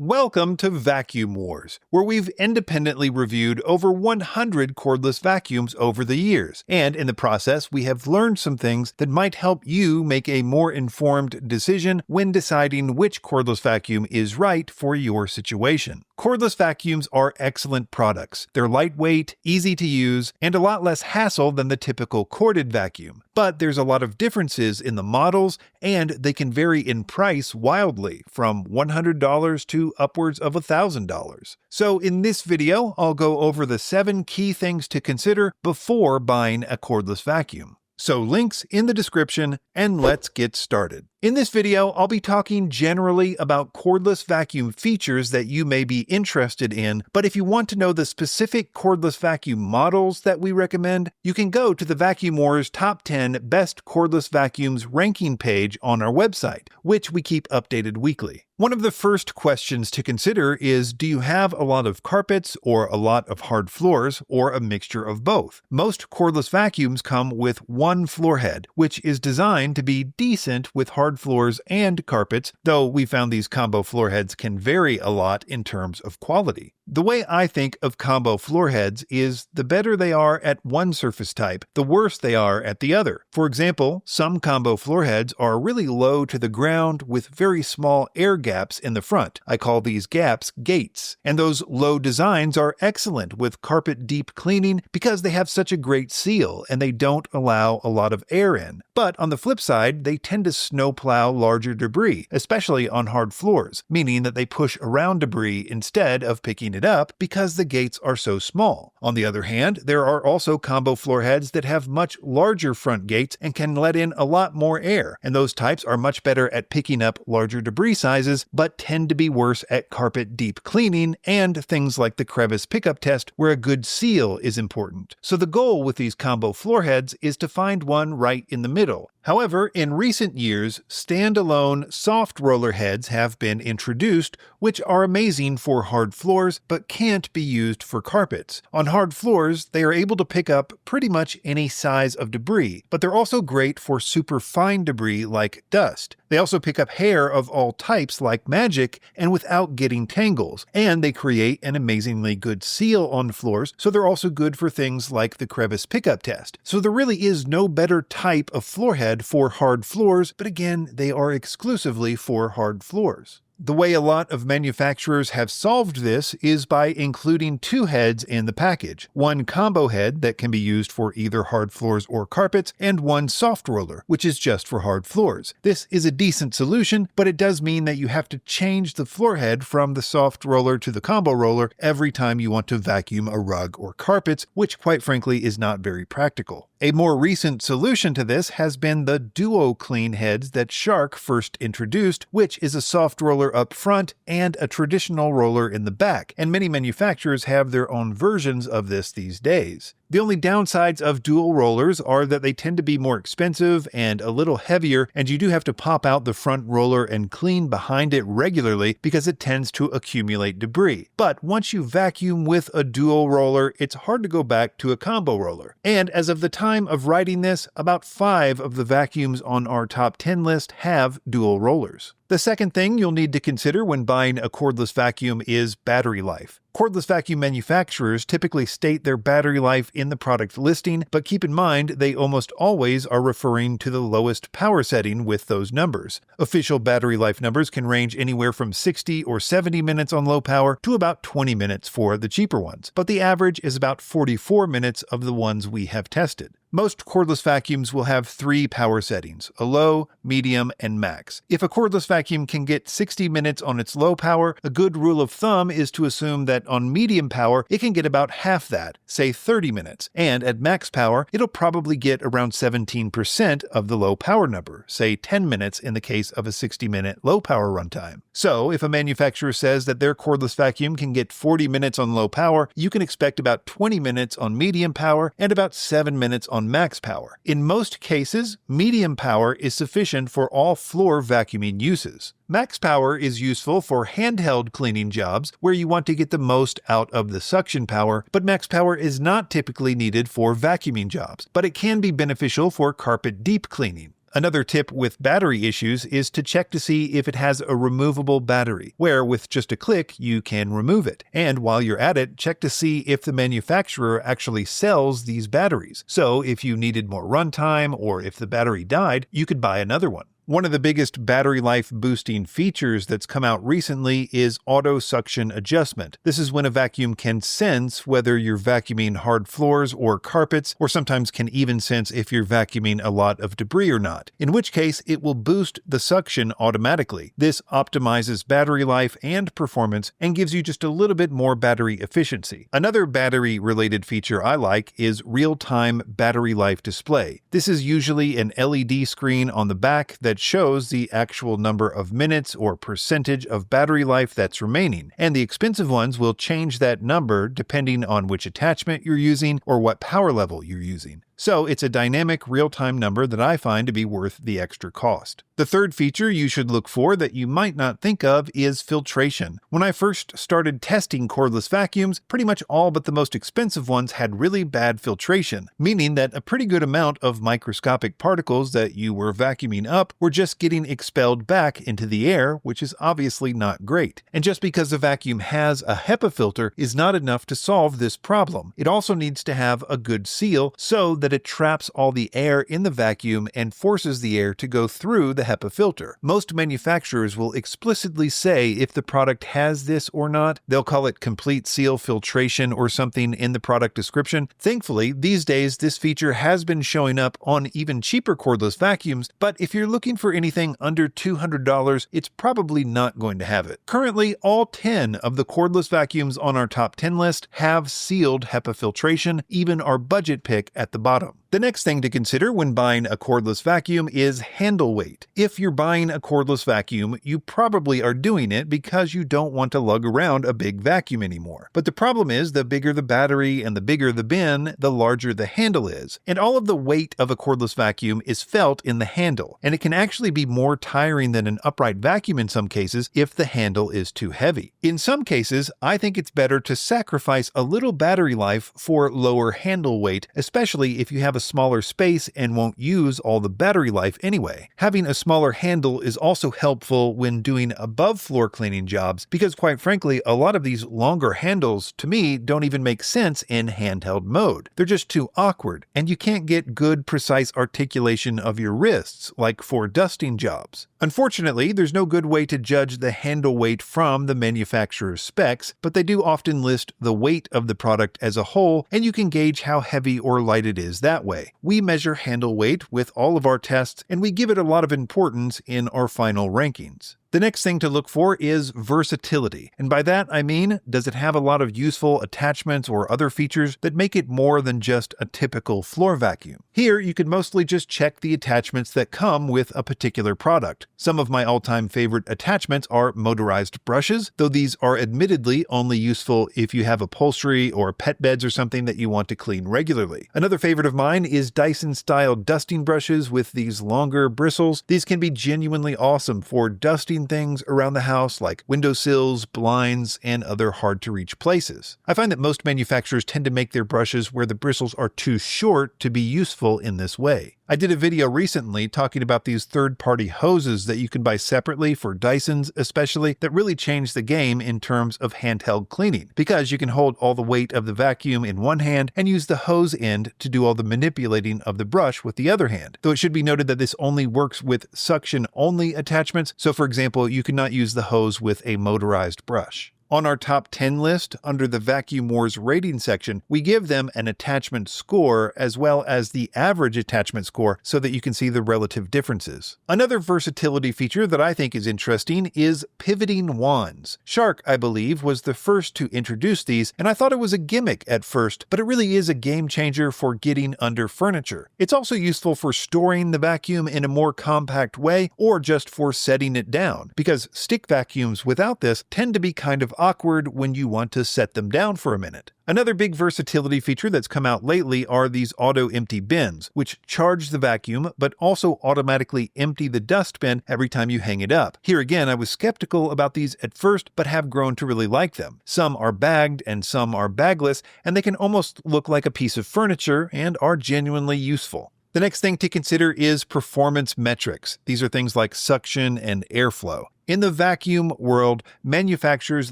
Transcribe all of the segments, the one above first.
Welcome to Vacuum Wars, where we've independently reviewed over 100 cordless vacuums over the years, and in the process we have learned some things that might help you make a more informed decision when deciding which cordless vacuum is right for your situation. Cordless vacuums are excellent products. They're lightweight, easy to use, and a lot less hassle than the typical corded vacuum. But there's a lot of differences in the models, and they can vary in price wildly, from $100 to upwards of $1,000. So in this video, I'll go over the 7 key things to consider before buying a cordless vacuum. So links in the description, and let's get started. In this video, I'll be talking generally about cordless vacuum features that you may be interested in, but if you want to know the specific cordless vacuum models that we recommend, you can go to the Vacuum Wars Top 10 Best Cordless Vacuums ranking page on our website, which we keep updated weekly. One of the first questions to consider is, do you have a lot of carpets or a lot of hard floors, or a mixture of both? Most cordless vacuums come with one floor head, which is designed to be decent with hard floors and carpets, though we found these combo floor heads can vary a lot in terms of quality. The way I think of combo floor heads is the better they are at one surface type, the worse they are at the other. For example, some combo floor heads are really low to the ground with very small air gaps in the front. I call these gaps gates. And those low designs are excellent with carpet deep cleaning because they have such a great seal and they don't allow a lot of air in. But on the flip side, they tend to snowplow larger debris, especially on hard floors, meaning that they push around debris instead of picking it up because the gates are so small. On the other hand, there are also combo floor heads that have much larger front gates and can let in a lot more air, and those types are much better at picking up larger debris sizes, but tend to be worse at carpet deep cleaning and things like the crevice pickup test where a good seal is important. So the goal with these combo floor heads is to find one right in the middle. However, in recent years, standalone soft roller heads have been introduced, which are amazing for hard floors, but can't be used for carpets. On hard floors, they are able to pick up pretty much any size of debris, but they're also great for super fine debris like dust. They also pick up hair of all types like magic and without getting tangles, and they create an amazingly good seal on floors, so they're also good for things like the crevice pickup test. So there really is no better type of floor head for hard floors, but again, they are exclusively for hard floors. The way a lot of manufacturers have solved this is by including 2 heads in the package. One combo head that can be used for either hard floors or carpets, and one soft roller, which is just for hard floors. This is a decent solution, but it does mean that you have to change the floor head from the soft roller to the combo roller every time you want to vacuum a rug or carpets, which quite frankly is not very practical. A more recent solution to this has been the Duo Clean heads that Shark first introduced, which is a soft roller up front and a traditional roller in the back, and many manufacturers have their own versions of this these days. The only downsides of dual rollers are that they tend to be more expensive and a little heavier, and you do have to pop out the front roller and clean behind it regularly because it tends to accumulate debris. But once you vacuum with a dual roller, it's hard to go back to a combo roller. And as of the time of writing this, about 5 of the vacuums on our top 10 list have dual rollers. The second thing you'll need to consider when buying a cordless vacuum is battery life. Cordless vacuum manufacturers typically state their battery life in the product listing, but keep in mind they almost always are referring to the lowest power setting with those numbers. Official battery life numbers can range anywhere from 60 or 70 minutes on low power to about 20 minutes for the cheaper ones, but the average is about 44 minutes of the ones we have tested. Most cordless vacuums will have 3 power settings, a low, medium, and max. If a cordless vacuum can get 60 minutes on its low power, a good rule of thumb is to assume that on medium power, it can get about half that, say 30 minutes, and at max power, it'll probably get around 17% of the low power number, say 10 minutes in the case of a 60-minute low power runtime. So if a manufacturer says that their cordless vacuum can get 40 minutes on low power, you can expect about 20 minutes on medium power and about 7 minutes on max power. In most cases, medium power is sufficient for all floor vacuuming uses. Max power is useful for handheld cleaning jobs where you want to get the most out of the suction power, but max power is not typically needed for vacuuming jobs, but it can be beneficial for carpet deep cleaning. Another tip with battery issues is to check to see if it has a removable battery, where with just a click you can remove it. And while you're at it, check to see if the manufacturer actually sells these batteries. So if you needed more runtime or if the battery died, you could buy another one. One of the biggest battery life boosting features that's come out recently is auto suction adjustment. This is when a vacuum can sense whether you're vacuuming hard floors or carpets, or sometimes can even sense if you're vacuuming a lot of debris or not, in which case it will boost the suction automatically. This optimizes battery life and performance and gives you just a little bit more battery efficiency. Another battery-related feature I like is real-time battery life display. This is usually an LED screen on the back that shows the actual number of minutes or percentage of battery life that's remaining, and the expensive ones will change that number depending on which attachment you're using or what power level you're using. So it's a dynamic real-time number that I find to be worth the extra cost. The third feature you should look for that you might not think of is filtration. When I first started testing cordless vacuums, pretty much all but the most expensive ones had really bad filtration, meaning that a pretty good amount of microscopic particles that you were vacuuming up were just getting expelled back into the air, which is obviously not great. And just because a vacuum has a HEPA filter is not enough to solve this problem. It also needs to have a good seal so that it traps all the air in the vacuum and forces the air to go through the HEPA filter. Most manufacturers will explicitly say if the product has this or not. They'll call it complete seal filtration or something in the product description. Thankfully, these days this feature has been showing up on even cheaper cordless vacuums, but if you're looking for anything under $200, it's probably not going to have it. Currently, all 10 of the cordless vacuums on our top 10 list have sealed HEPA filtration, even our budget pick at the bottom. The next thing to consider when buying a cordless vacuum is handle weight. If you're buying a cordless vacuum, you probably are doing it because you don't want to lug around a big vacuum anymore. But the problem is the bigger the battery and the bigger the bin, the larger the handle is. And all of the weight of a cordless vacuum is felt in the handle, and it can actually be more tiring than an upright vacuum in some cases if the handle is too heavy. In some cases, I think it's better to sacrifice a little battery life for lower handle weight, especially if you have a smaller space and won't use all the battery life anyway. Having a smaller handle is also helpful when doing above floor cleaning jobs because quite frankly, a lot of these longer handles to me don't even make sense in handheld mode. They're just too awkward and you can't get good precise articulation of your wrists like for dusting jobs. Unfortunately, there's no good way to judge the handle weight from the manufacturer's specs, but they do often list the weight of the product as a whole and you can gauge how heavy or light it is that way. We measure handle weight with all of our tests, and we give it a lot of importance in our final rankings. The next thing to look for is versatility, and by that I mean, does it have a lot of useful attachments or other features that make it more than just a typical floor vacuum? Here, you can mostly just check the attachments that come with a particular product. Some of my all-time favorite attachments are motorized brushes, though these are admittedly only useful if you have upholstery or pet beds or something that you want to clean regularly. Another favorite of mine is Dyson-style dusting brushes with these longer bristles. These can be genuinely awesome for dusting things around the house like windowsills, blinds, and other hard-to-reach places. I find that most manufacturers tend to make their brushes where the bristles are too short to be useful in this way. I did a video recently talking about these third-party hoses that you can buy separately for Dysons especially that really change the game in terms of handheld cleaning because you can hold all the weight of the vacuum in one hand and use the hose end to do all the manipulating of the brush with the other hand. Though it should be noted that this only works with suction-only attachments, so for example, you cannot use the hose with a motorized brush. On our top 10 list, under the Vacuum Wars rating section, we give them an attachment score as well as the average attachment score so that you can see the relative differences. Another versatility feature that I think is interesting is pivoting wands. Shark, I believe, was the first to introduce these, and I thought it was a gimmick at first, but it really is a game changer for getting under furniture. It's also useful for storing the vacuum in a more compact way or just for setting it down, because stick vacuums without this tend to be kind of awkward when you want to set them down for a minute. Another big versatility feature that's come out lately are these auto-empty bins, which charge the vacuum but also automatically empty the dust bin every time you hang it up. Here again, I was skeptical about these at first, but have grown to really like them. Some are bagged and some are bagless, and they can almost look like a piece of furniture and are genuinely useful. The next thing to consider is performance metrics. These are things like suction and airflow. In the vacuum world, manufacturers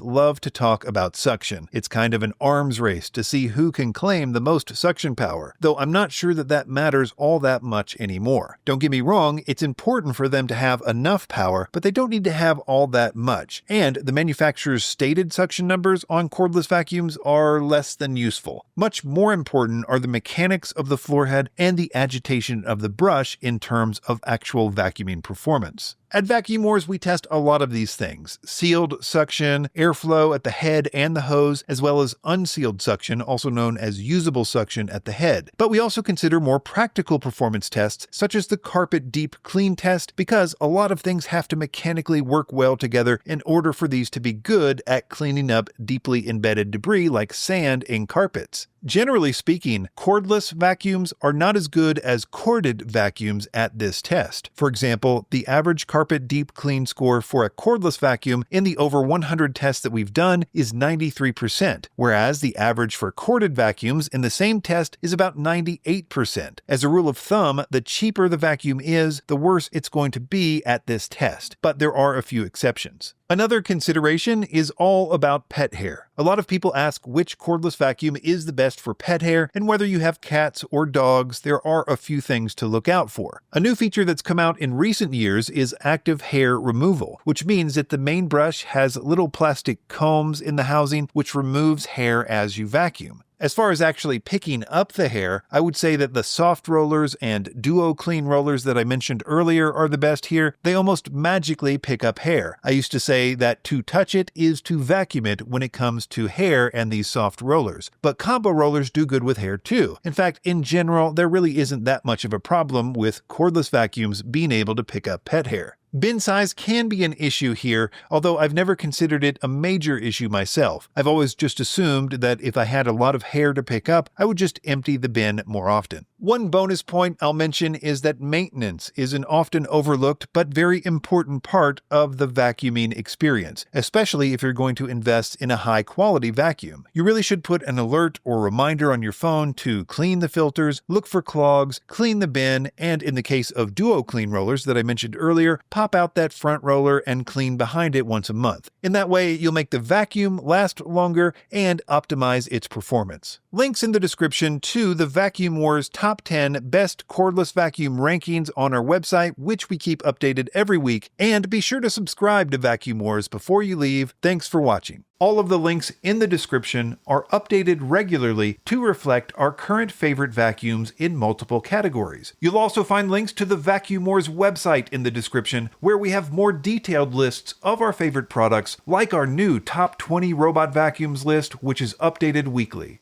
love to talk about suction. It's kind of an arms race to see who can claim the most suction power, though I'm not sure that matters all that much anymore. Don't get me wrong, it's important for them to have enough power, but they don't need to have all that much. And the manufacturer's stated suction numbers on cordless vacuums are less than useful. Much more important are the mechanics of the floor head and the agitation of the brush in terms of actual vacuuming performance. At Vacuum Wars, we test a lot of these things: sealed suction, airflow at the head and the hose, as well as unsealed suction, also known as usable suction at the head. But we also consider more practical performance tests, such as the carpet deep clean test, because a lot of things have to mechanically work well together in order for these to be good at cleaning up deeply embedded debris like sand in carpets. Generally speaking, cordless vacuums are not as good as corded vacuums at this test. For example, the average carpet deep clean score for a cordless vacuum in the over 100 tests that we've done is 93%, whereas the average for corded vacuums in the same test is about 98%. As a rule of thumb, the cheaper the vacuum is, the worse it's going to be at this test, but there are a few exceptions. Another consideration is all about pet hair. A lot of people ask which cordless vacuum is the best for pet hair, and whether you have cats or dogs, there are a few things to look out for. A new feature that's come out in recent years is active hair removal, which means that the main brush has little plastic combs in the housing which removes hair as you vacuum. As far as actually picking up the hair, I would say that the soft rollers and duo clean rollers that I mentioned earlier are the best here. They almost magically pick up hair. I used to say that to touch it is to vacuum it when it comes to hair and these soft rollers. But combo rollers do good with hair too. In fact, in general, there really isn't that much of a problem with cordless vacuums being able to pick up pet hair. Bin size can be an issue here, although I've never considered it a major issue myself. I've always just assumed that if I had a lot of hair to pick up, I would just empty the bin more often. One bonus point I'll mention is that maintenance is an often overlooked but very important part of the vacuuming experience, especially if you're going to invest in a high-quality vacuum. You really should put an alert or reminder on your phone to clean the filters, look for clogs, clean the bin, and in the case of duo clean rollers that I mentioned earlier, pop out that front roller and clean behind it once a month. In that way, you'll make the vacuum last longer and optimize its performance. Links in the description to the Vacuum Wars Top 10 Best Cordless Vacuum Rankings on our website, which we keep updated every week, and be sure to subscribe to Vacuum Wars before you leave. Thanks for watching. All of the links in the description are updated regularly to reflect our current favorite vacuums in multiple categories. You'll also find links to the Vacuum Wars website in the description, where we have more detailed lists of our favorite products, like our new Top 20 Robot Vacuums list, which is updated weekly.